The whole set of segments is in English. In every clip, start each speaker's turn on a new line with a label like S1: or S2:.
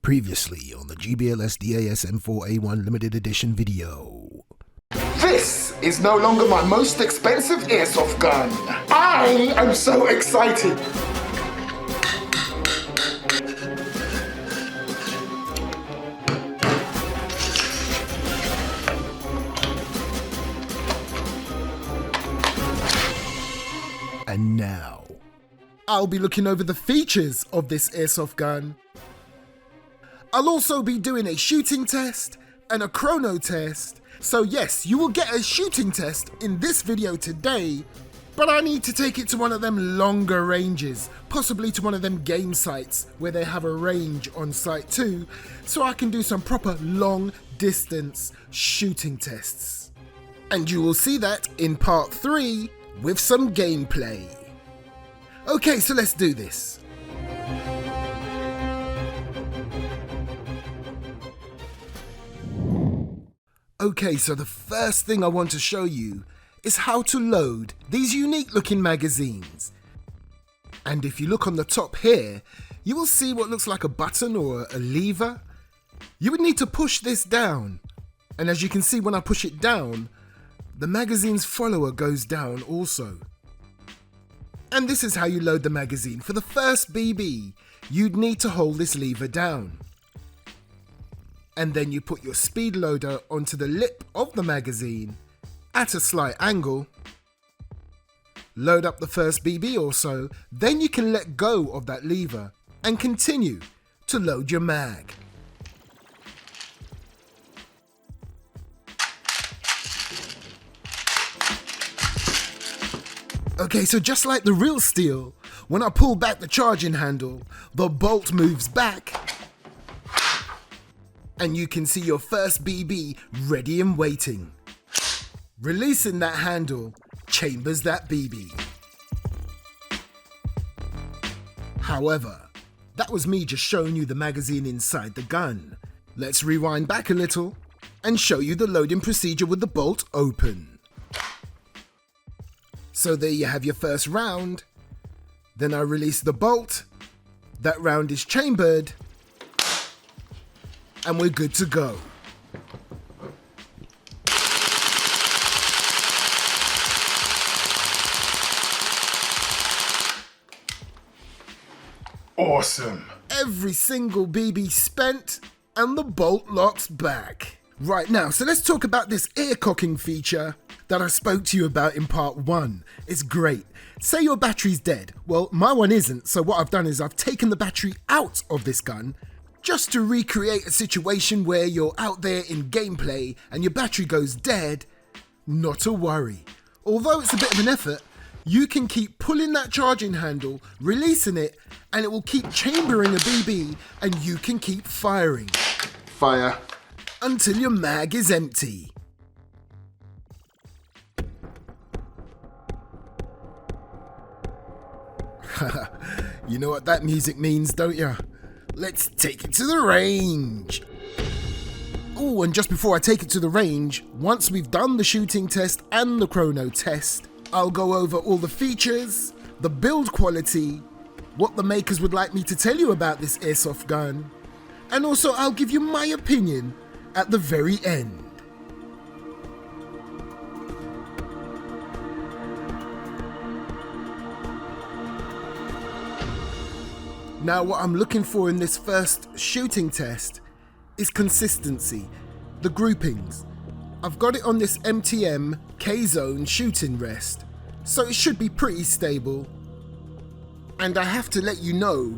S1: Previously on the GBLS DAS M4A1 limited edition video.
S2: This is no longer my most expensive airsoft gun. I am so excited.
S1: And now, I'll be looking over the features of this airsoft gun. I'll also be doing a shooting test and a chrono test. So yes, you will get a shooting test in this video today, but I need to take it to one of them longer ranges, possibly to one of them game sites where they have a range on site too, so I can do some proper long distance shooting tests. And you will see that in part 3 with some gameplay. Okay, so let's do this. Okay, so the first thing I want to show you is how to load these unique looking magazines. And if you look on the top here, you will see what looks like a button or a lever. You would need to push this down. And as you can see, when I push it down, the magazine's follower goes down also. And this is how you load the magazine. For the first BB, you'd need to hold this lever down. And then you put your speed loader onto the lip of the magazine at a slight angle. Load up the first BB or so, then you can let go of that lever and continue to load your mag. Okay, so just like the real steel, when I pull back the charging handle, the bolt moves back and you can see your first BB ready and waiting. Releasing that handle chambers that BB. However, that was me just showing you the magazine inside the gun. Let's rewind back a little and show you the loading procedure with the bolt open. So there you have your first round. Then I release the bolt. That round is chambered. And we're good to go.
S2: Awesome.
S1: Every single BB spent and the bolt locks back. Right now, so let's talk about this ear cocking feature that I spoke to you about in part 1. It's great. Say your battery's dead. Well, my one isn't, so what I've done is I've taken the battery out of this gun just to recreate a situation where you're out there in gameplay and your battery goes dead. Not to worry. Although it's a bit of an effort, you can keep pulling that charging handle, releasing it, and it will keep chambering a BB and you can keep firing.
S2: Fire.
S1: Until your mag is empty. You know what that music means, don't you? Let's take it to the range. Oh, and just before I take it to the range, once we've done the shooting test and the chrono test, I'll go over all the features, the build quality, what the makers would like me to tell you about this airsoft gun, and also I'll give you my opinion at the very end. Now what I'm looking for in this first shooting test is consistency, the groupings. I've got it on this MTM K-Zone shooting rest, so it should be pretty stable. And I have to let you know,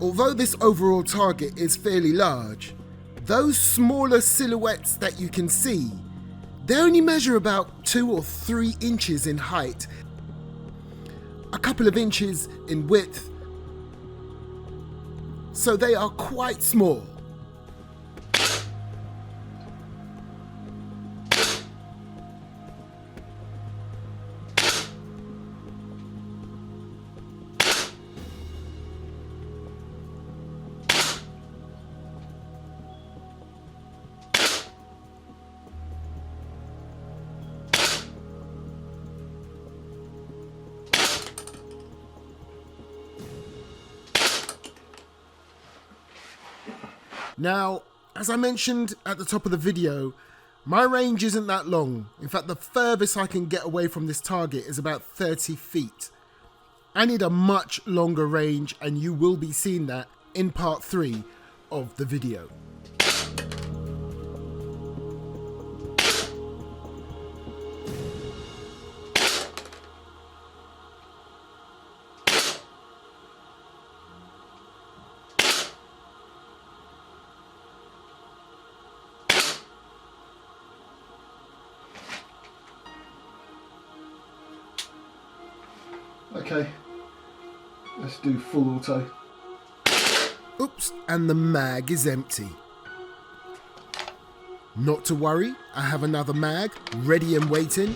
S1: although this overall target is fairly large, those smaller silhouettes that you can see, they only measure about 2 or 3 inches in height, a couple of inches in width, so they are quite small. Now, as I mentioned at the top of the video, my range isn't that long. In fact, the furthest I can get away from this target is about 30 feet. I need a much longer range, and you will be seeing that in part 3 of the video.
S2: Okay, let's do full auto.
S1: Oops, and the mag is empty. Not to worry, I have another mag ready and waiting.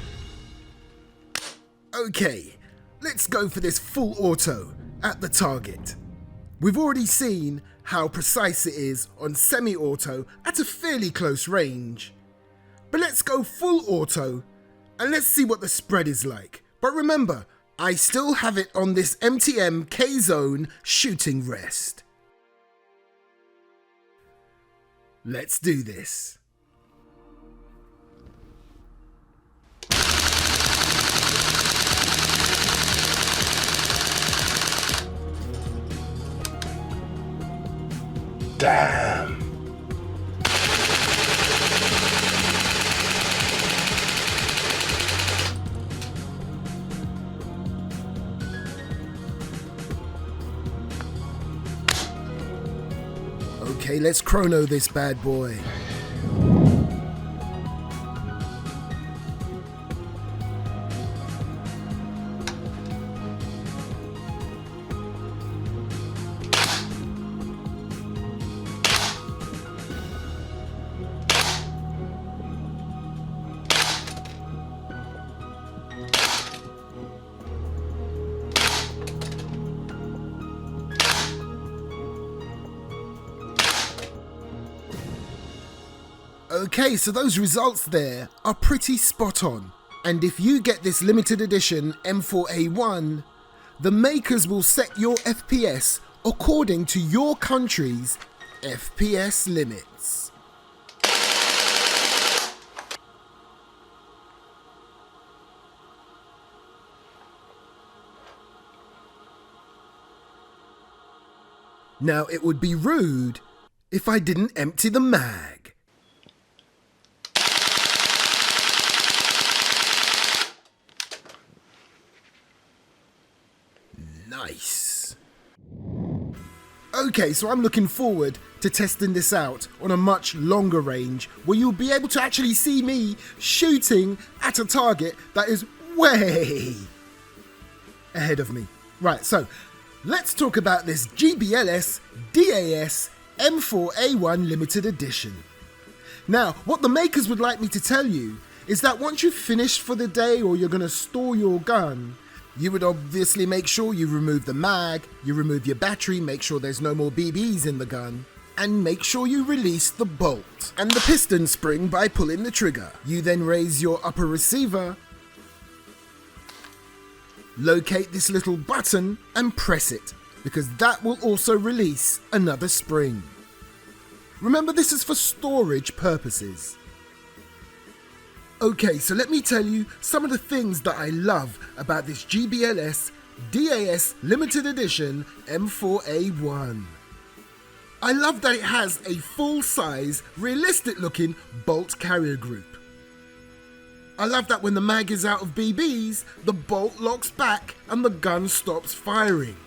S1: Okay, let's go for this full auto at the target. We've already seen how precise it is on semi-auto at a fairly close range. But let's go full auto and let's see what the spread is like. But remember, I still have it on this MTM K-Zone shooting rest. Let's do this.
S2: Damn.
S1: Okay, let's chrono this bad boy. Okay, so those results there are pretty spot on. And if you get this limited edition M4A1, the makers will set your FPS according to your country's FPS limits. Now, it would be rude if I didn't empty the mag. Nice. Okay, so I'm looking forward to testing this out on a much longer range where you'll be able to actually see me shooting at a target that is way ahead of me. Right, so let's talk about this GBLS DAS M4A1 limited edition. Now, what the makers would like me to tell you is that once you've finished for the day or you're going to store your gun, you would obviously make sure you remove the mag, you remove your battery, make sure there's no more BBs in the gun, and make sure you release the bolt and the piston spring by pulling the trigger. You then raise your upper receiver, locate this little button and press it, because that will also release another spring. Remember, this is for storage purposes. Okay, so let me tell you some of the things that I love about this GBLS DAS limited edition M4A1. I love that it has a full-size, realistic-looking bolt carrier group. I love that when the mag is out of BBs, the bolt locks back and the gun stops firing.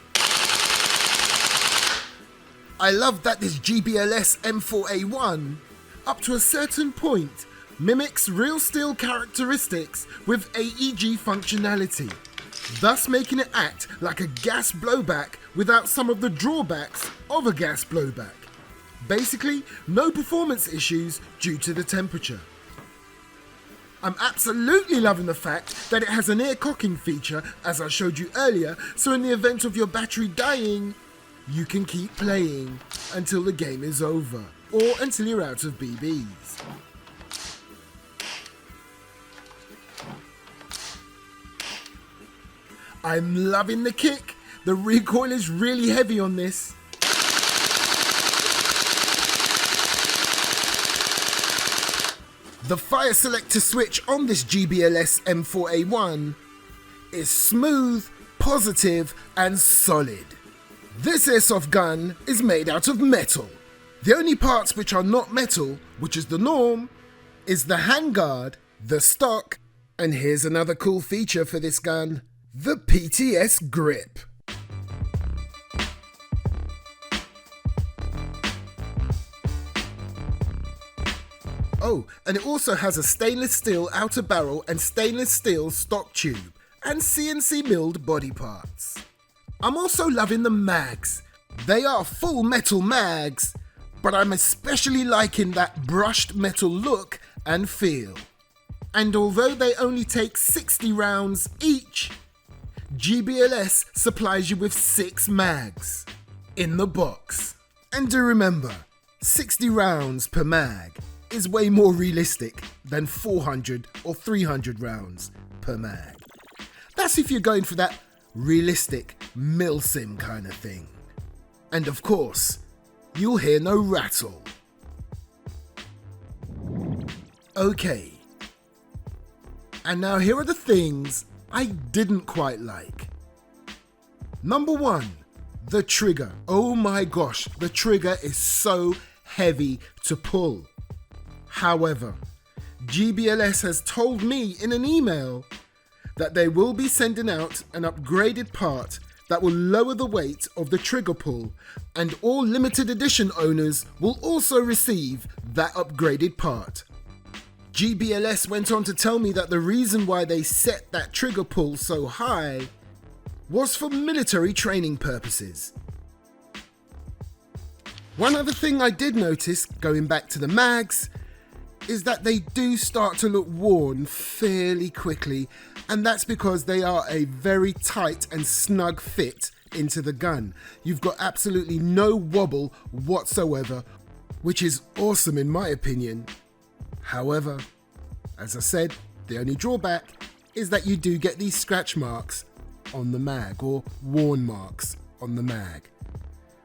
S1: I love that this GBLS M4A1, up to a certain point, mimics real steel characteristics with AEG functionality, thus making it act like a gas blowback without some of the drawbacks of a gas blowback. Basically, no performance issues due to the temperature. I'm absolutely loving the fact that it has an ear cocking feature, as I showed you earlier, so in the event of your battery dying, you can keep playing until the game is over, or until you're out of BBs. I'm loving the kick. The recoil is really heavy on this. The fire selector switch on this GBLS M4A1 is smooth, positive and solid. This airsoft gun is made out of metal. The only parts which are not metal, which is the norm, is the handguard, the stock, and here's another cool feature for this gun, the PTS grip. Oh, and it also has a stainless steel outer barrel and stainless steel stock tube and CNC milled body parts. I'm also loving the mags. They are full metal mags, but I'm especially liking that brushed metal look and feel. And although they only take 60 rounds each, GBLS supplies you with 6 mags in the box. And do remember, 60 rounds per mag is way more realistic than 400 or 300 rounds per mag. That's if you're going for that realistic milsim kind of thing. And of course, you'll hear no rattle. Okay. And now here are the things I didn't quite like. Number 1, the trigger. Oh my gosh, the trigger is so heavy to pull. However, GBLS has told me in an email that they will be sending out an upgraded part that will lower the weight of the trigger pull, and all limited edition owners will also receive that upgraded part. GBLS went on to tell me that the reason why they set that trigger pull so high was for military training purposes. One other thing I did notice, going back to the mags, is that they do start to look worn fairly quickly, and that's because they are a very tight and snug fit into the gun. You've got absolutely no wobble whatsoever, which is awesome in my opinion. However, as I said, the only drawback is that you do get these scratch marks on the mag, or worn marks on the mag.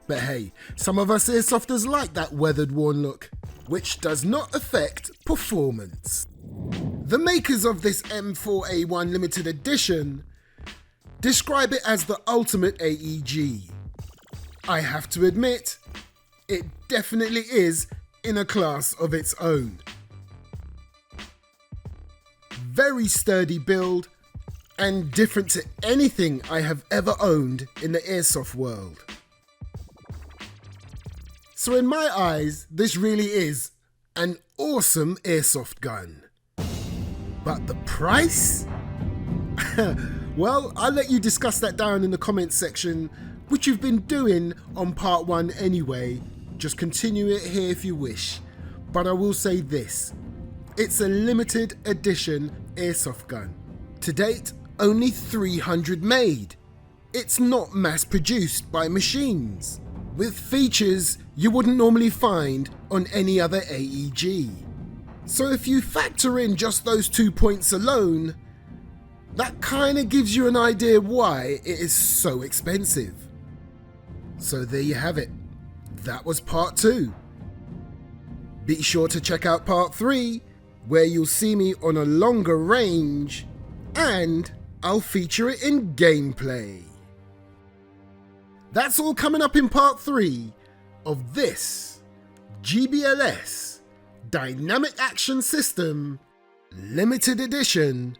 S1: But hey, some of us airsofters like that weathered worn look, which does not affect performance. The makers of this M4A1 limited edition describe it as the ultimate AEG. I have to admit, it definitely is in a class of its own. Very sturdy build and different to anything I have ever owned in the airsoft world. So in my eyes, this really is an awesome airsoft gun. But the price? Well, I'll let you discuss that down in the comments section, which you've been doing on part 1 anyway. Just continue it here if you wish. But I will say this, it's a limited edition airsoft gun. To date, only 300 made. It's not mass produced by machines, with features you wouldn't normally find on any other AEG. So if you factor in just those 2 points alone, that kind of gives you an idea why it is so expensive. So there you have it. That was part 2. Be sure to check out part 3, where you'll see me on a longer range, and I'll feature it in gameplay. That's all coming up in part 3 of this GBLS Dynamic Action System Limited Edition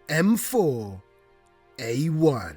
S1: M4A1.